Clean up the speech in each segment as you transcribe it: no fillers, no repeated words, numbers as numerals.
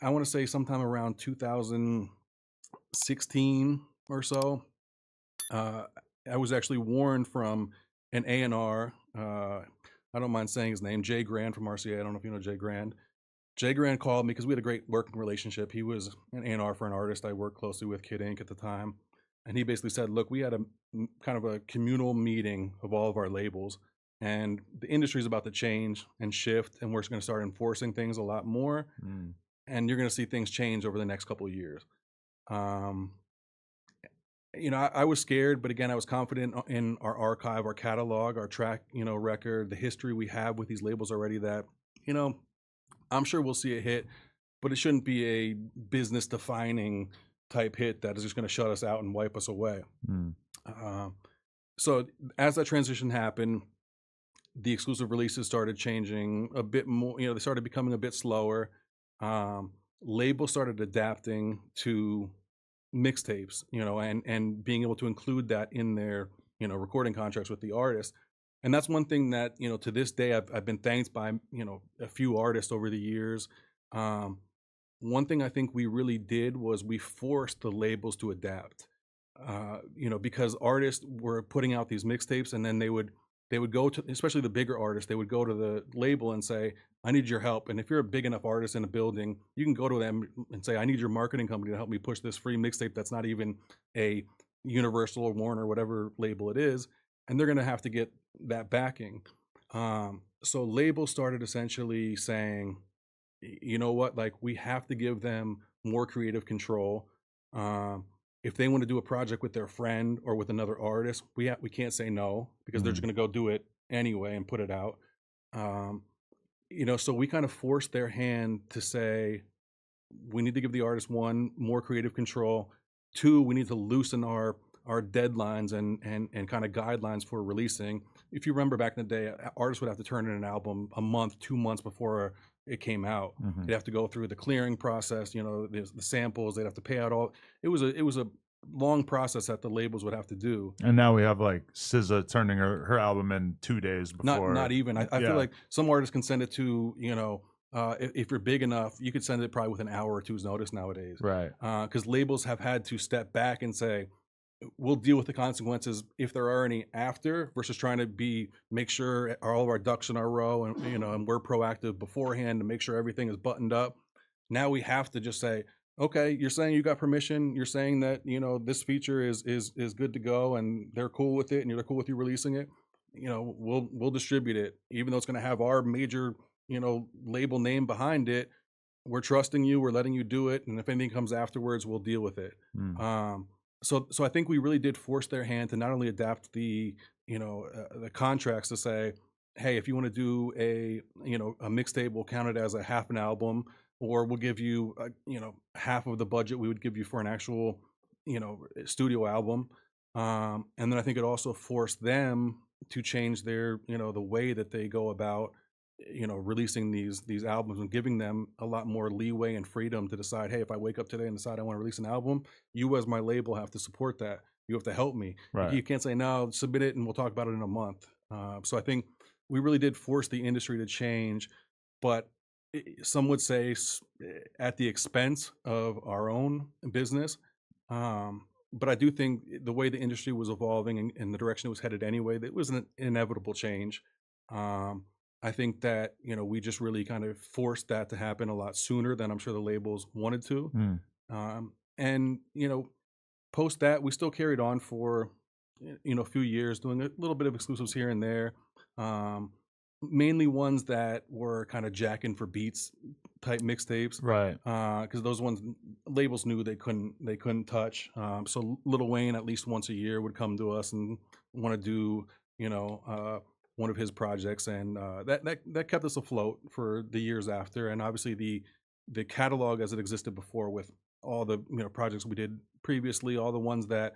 I want to say sometime around 2016 or so. Uh, I was actually warned from an A&R. I don't mind saying his name, Jay Grand from RCA. I don't know if you know Jay Grand. Jay Grand called me because we had a great working relationship. He was an A&R for an artist I worked closely with, Kid Ink, at the time. And he basically said, look, we had a kind of a communal meeting of all of our labels, and the industry is about to change and shift, and we're going to start enforcing things a lot more. Mm. And you're going to see things change over the next couple of years. Um, I was scared, but again, I was confident in our archive, our catalog, our track, record, the history we have with these labels already that, you know, I'm sure we'll see a hit, but it shouldn't be a business defining type hit that is just going to shut us out and wipe us away. Mm. So as that transition happened, the exclusive releases started changing a bit more. They started becoming a bit slower. Labels started adapting to mixtapes, and being able to include that in their, recording contracts with the artist. And that's one thing that, to this day, I've been thanked by, a few artists over the years. One thing I think we really did was we forced the labels to adapt, because artists were putting out these mixtapes, and then they would go to, especially the bigger artists, they would go to the label and say, I need your help. And if you're a big enough artist in a building, you can go to them and say, I need your marketing company to help me push this free mixtape that's not even a Universal or Warner, whatever label it is. And they're going to have to get that backing. So labels started essentially saying, you know what, like, we have to give them more creative control. If they want to do a project with their friend or with another artist, we can't say no, because they're just going to go do it anyway and put it out. So we kind of forced their hand to say, we need to give the artist, one, more creative control. Two, we need to loosen our deadlines and kind of guidelines for releasing. If you remember back in the day, artists would have to turn in an album a month, 2 months before it came out. Mm-hmm. They'd have to go through the clearing process, the samples. They'd have to pay out all. It was a long process that the labels would have to do. And now we have like SZA turning her album in 2 days before. Not even. I feel like some artists can send it to, if you're big enough, you could send it probably with an hour or two's notice nowadays. Right. Because labels have had to step back and say, we'll deal with the consequences if there are any after, versus trying to make sure all of our ducks in our row, and and we're proactive beforehand to make sure everything is buttoned up. Now we have to just say, okay, you're saying you got permission, you're saying that this feature is good to go, and they're cool with it, and you're cool with you releasing it. We'll distribute it, even though it's going to have our major label name behind it. We're trusting you, we're letting you do it, and if anything comes afterwards, we'll deal with it. So I think we really did force their hand to not only adapt the the contracts to say, hey, if you want to do a mixtape, we'll count it as a half an album, or we'll give you half of the budget we would give you for an actual studio album. And then I think it also forced them to change their the way that they go about releasing these albums, and giving them a lot more leeway and freedom to decide, hey, if I wake up today and decide I want to release an album, you as my label have to support that. You have to help me. Right. You can't say, no, submit it and we'll talk about it in a month. So I think we really did force the industry to change, but some would say at the expense of our own business. But I do think the way the industry was evolving and the direction it was headed anyway, that it was an inevitable change. I think that, we just really kind of forced that to happen a lot sooner than I'm sure the labels wanted to. And, post that, we still carried on for, a few years, doing a little bit of exclusives here and there. Mainly ones that were kind of jacking for beats type mixtapes. Right. Because those ones, labels knew they couldn't touch. So Lil Wayne at least once a year would come to us and want to do, one of his projects, and that kept us afloat for the years after. And obviously the catalog as it existed before, with all the projects we did previously, all the ones that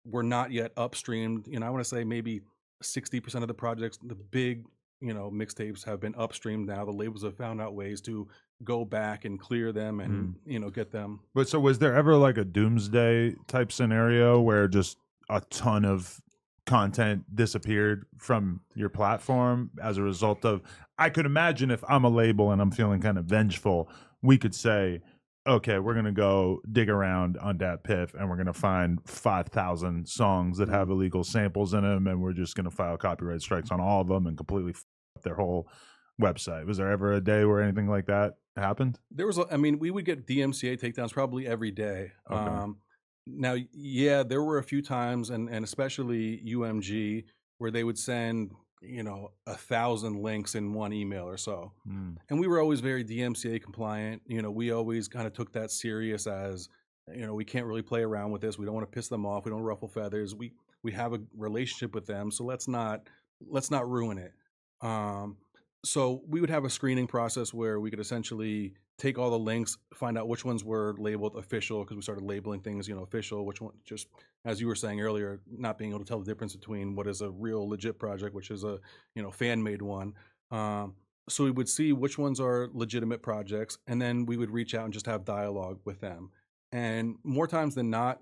were not yet upstreamed. I want to say maybe 60% of the projects, the big mixtapes, have been upstreamed now. The labels have found out ways to go back and clear them and get them. But so was there ever like a doomsday type scenario where just a ton of content disappeared from your platform as a result of, I could imagine if I'm a label and I'm feeling kind of vengeful, we could say, okay, we're gonna go dig around on DatPiff and we're gonna find 5,000 songs that have illegal samples in them, and we're just gonna file copyright strikes on all of them and completely up their whole website. Was there ever a day where anything like that happened? There was, I mean, we would get DMCA takedowns probably every day. Okay. Now, yeah, there were a few times, and especially UMG, where they would send 1,000 links in one email or so, Mm. and we were always very DMCA compliant. We always kind of took that serious as we can't really play around with this. We don't want to piss them off. We don't ruffle feathers. We have a relationship with them, so let's not ruin it. Um, so we would have a screening process where we could essentially take all the links, find out which ones were labeled official, because we started labeling things, official, which one, just as you were saying earlier, not being able to tell the difference between what is a real legit project, which is a, fan made one. Um, so we would see which ones are legitimate projects, and then we would reach out and just have dialogue with them. And more times than not,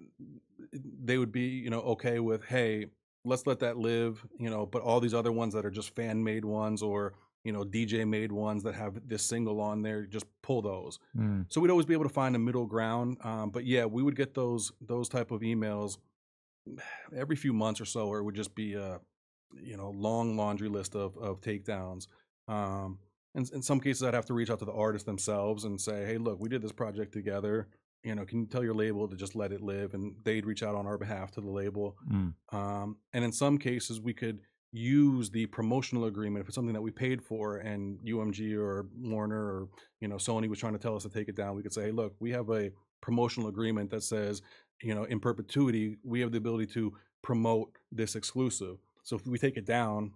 they would be, okay with, hey, let's let that live, but all these other ones that are just fan made ones, or DJ made ones that have this single on there, just pull those. Mm. So we'd always be able to find a middle ground. But yeah, we would get those type of emails every few months or so, where it would just be a long laundry list of takedowns. And in some cases, I'd have to reach out to the artists themselves and say, hey, look, we did this project together. Can you tell your label to just let it live? And they'd reach out on our behalf to the label. Mm. And in some cases, we could use the promotional agreement if it's something that we paid for, and UMG or Warner or Sony was trying to tell us to take it down. We could say, hey, look, we have a promotional agreement that says, in perpetuity, we have the ability to promote this exclusive. So if we take it down,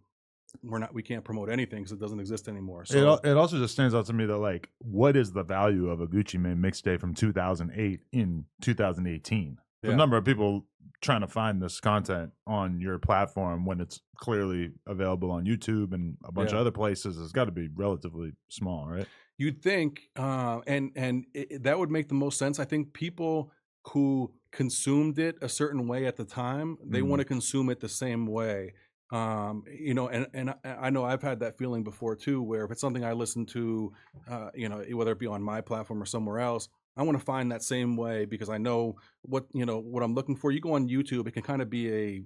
we can't promote anything because it doesn't exist anymore. So It also just stands out to me that, like, what is the value of a Gucci Mane mixtape from 2008 in 2018? The yeah, number of people trying to find this content on your platform when it's clearly available on YouTube and a bunch of yeah. other places has got to be relatively small, right? You'd think, that would make the most sense. I think people who consumed it a certain way at the time, they want Mm. to consume it the same way. And I know I've had that feeling before too, where if it's something I listen to, whether it be on my platform or somewhere else, I want to find that same way because I know what I'm looking for. You go on YouTube, it can kind of be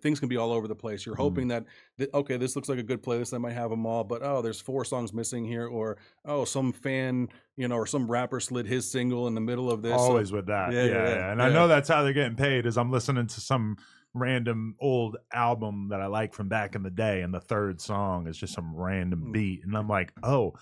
things can be all over the place. You're Mm. hoping that okay, this looks like a good playlist. I might have them all, but oh, there's 4 songs missing here, or oh, some fan, or some rapper slid his single in the middle of this. Always So, with that. yeah, yeah, yeah, And I yeah. know that's how they're getting paid is I'm listening to some random old album that I like from back in the day, and the third song is just some random beat. And I'm like, oh,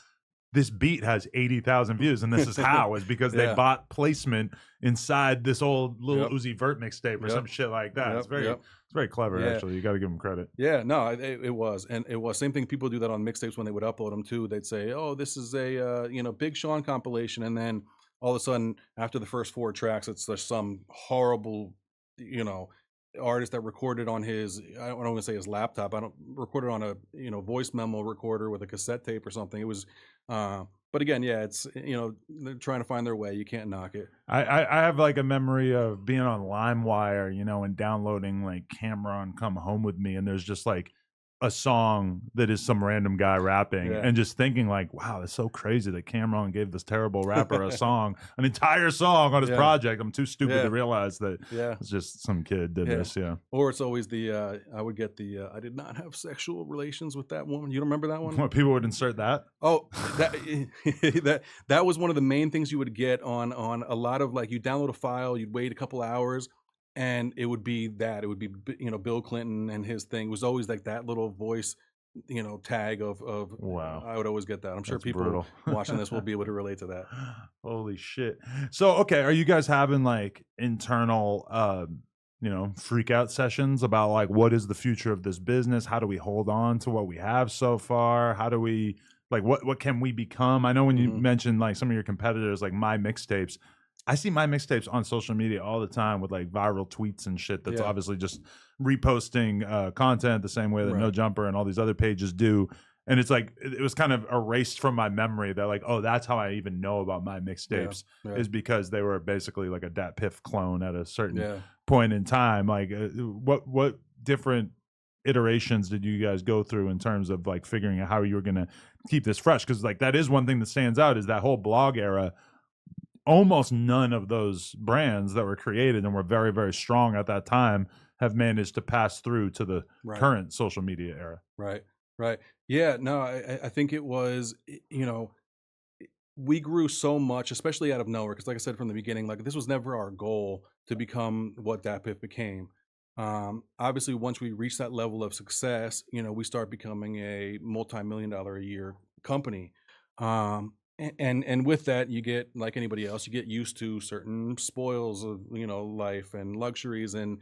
this beat has 80,000 views, and this is how, is because they Yeah. bought placement inside this old Lil Yep. Uzi Vert mixtape or Yep. some shit like that. It's Yep. very clever, Yeah. actually. You got to give them credit. Yeah, no, it was, and it was same thing. People do that on mixtapes when they would upload them too. They'd say, "Oh, this is a Big Sean compilation," and then all of a sudden, after the first 4 tracks, it's just some horrible, you know, artist that recorded on his, I don't want to say his laptop. I don't recorded on a voice memo recorder with a cassette tape or something. It was, but again, yeah, it's they're trying to find their way. You can't knock it. I have like a memory of being on LimeWire, and downloading like Cameron Come Home With Me, and there's just like a song that is some random guy rapping, Yeah. and just thinking like, wow, that's so crazy that Cameron gave this terrible rapper an entire song on his Yeah. project. I'm too stupid Yeah. to realize that Yeah. it's just some kid did Yeah. this. Yeah. Or it's always the I would get the I did not have sexual relations with that woman. You don't remember that one? What, people would insert that? Oh, that that was one of the main things you would get on a lot of, like, you download a file, you'd wait a couple hours, and it would be Bill Clinton, and his thing was always like that little voice tag of Wow. I would always get that. I'm sure That's people brutal. watching this will be able to relate to that. Holy shit. So, okay, are you guys having like internal freak out sessions about like what is the future of this business? How do we hold on to what we have so far? How do we like what can we become? I know when you Mhm. mentioned like some of your competitors, like My Mixtapes, I see My Mixtapes on social media all the time with like viral tweets and shit that's Yeah. obviously just reposting content the same way that No Right. Jumper and all these other pages do. And it's like it was kind of erased from my memory that like, oh, that's how I even know about My Mixtapes Yeah. is because they were basically like a DatPiff clone at a certain Yeah. point in time. Like what different iterations did you guys go through in terms of like figuring out how you were going to keep this fresh? Because like that is one thing that stands out is that whole blog era. Almost none of those brands that were created and were very, very strong at that time have managed to pass through to the Right. current social media era. Right. Right. Yeah. No, I think it was, we grew so much, especially out of nowhere. Because, like I said from the beginning, like this was never our goal to become what DatPiff became. Obviously, once we reached that level of success, we start becoming a multi-million-dollar a year company. And with that, you get like anybody else, you get used to certain spoils of life and luxuries, and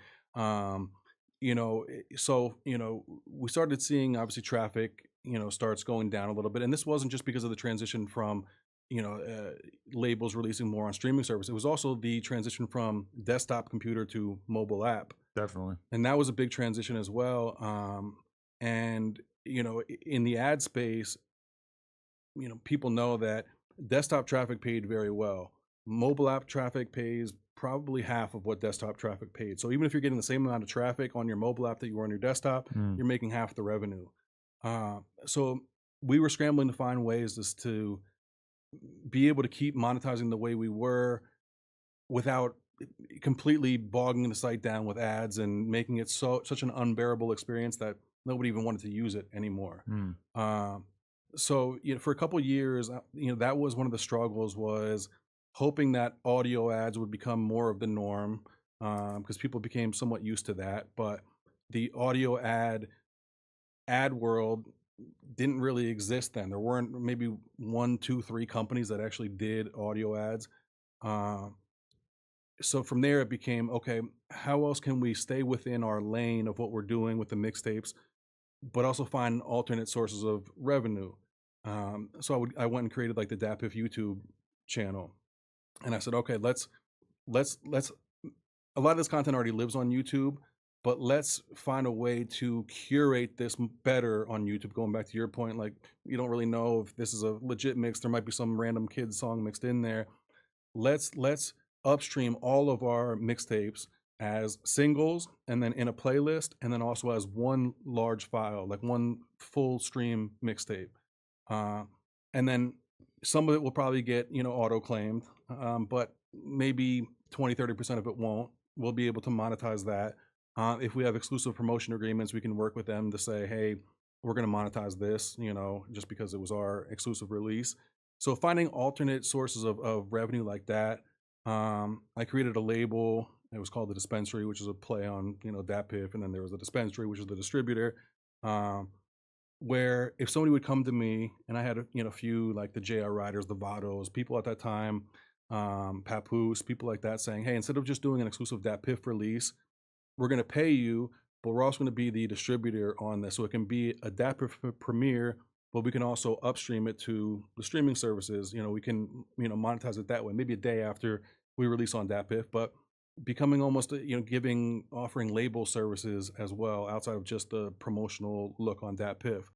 we started seeing obviously traffic starts going down a little bit, and this wasn't just because of the transition from you know, uh, labels releasing more on streaming service. It was also the transition from desktop computer to mobile app, Definitely. and that was a big transition as well. And in the ad space, people know that desktop traffic paid very well. Mobile app traffic pays probably half of what desktop traffic paid. So even if you're getting the same amount of traffic on your mobile app that you were on your desktop, Mm, you're making half the revenue. So we were scrambling to find ways as to be able to keep monetizing the way we were without completely bogging the site down with ads and making it such an unbearable experience that nobody even wanted to use it anymore. mm. Um, so for a couple years, that was one of the struggles, was hoping that audio ads would become more of the norm, because people became somewhat used to that. But the audio ad world didn't really exist then. There weren't maybe one, two, three companies that actually did audio ads. Uh, so from there, it became okay. How else can we stay within our lane of what we're doing with the mixtapes, but also find alternate sources of revenue? So I went and created like the DatPiff YouTube channel, and I said, okay, let's a lot of this content already lives on YouTube, but let's find a way to curate this better on YouTube. Going back to your point, like you don't really know if this is a legit mix. There might be some random kid song mixed in there. Let's upstream all of our mixtapes as singles, and then in a playlist, and then also as one large file, like one full stream mixtape. Uh, and then some of it will probably get auto claimed, but maybe 20-30% of it won't. We'll be able to monetize that. If we have exclusive promotion agreements, we can work with them to say, hey, we're going to monetize this, just because it was our exclusive release. So finding alternate sources of revenue like that. I created a label. It was called the Dispensary, which is a play on DatPiff, and then there was the Dispensary, which is the distributor. Um, where if somebody would come to me, and I had a few like the JR Riders, the Vados, people at that time, Papoose, people like that, saying, hey, instead of just doing an exclusive DatPiff release, we're going to pay you, but we're also going to be the distributor on this. So it can be a DatPiff premiere, but we can also upstream it to the streaming services. We can monetize it that way. Maybe a day after we release on DatPiff, but becoming almost offering label services as well outside of just the promotional look on DatPiff.